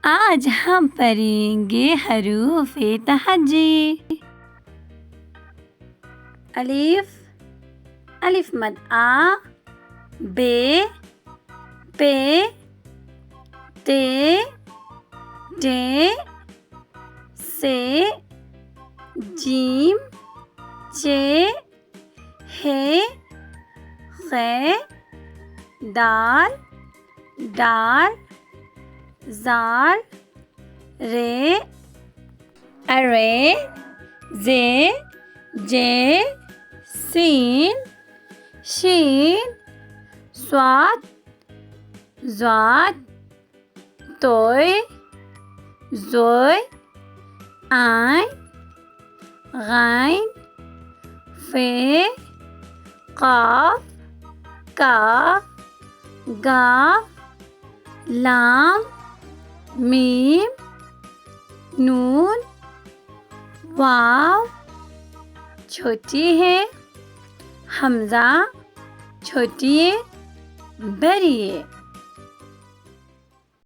آج ہم پڑھیں گے حروف تہجی۔ الف، الف مد آ، بے، پے، تے، ٹے، سے، جیم، چے، ہے، خے، دال، ڈال، زال، رے، ارے، زے، جے، سین، شین، صاد، ضاد، توئے، زوئے، عین، غین، فے، قاف، کاف، گاف، لام، میم، نون، واو، چھوٹی ہے، حمزہ، چھوٹی ہے، بڑی ہے۔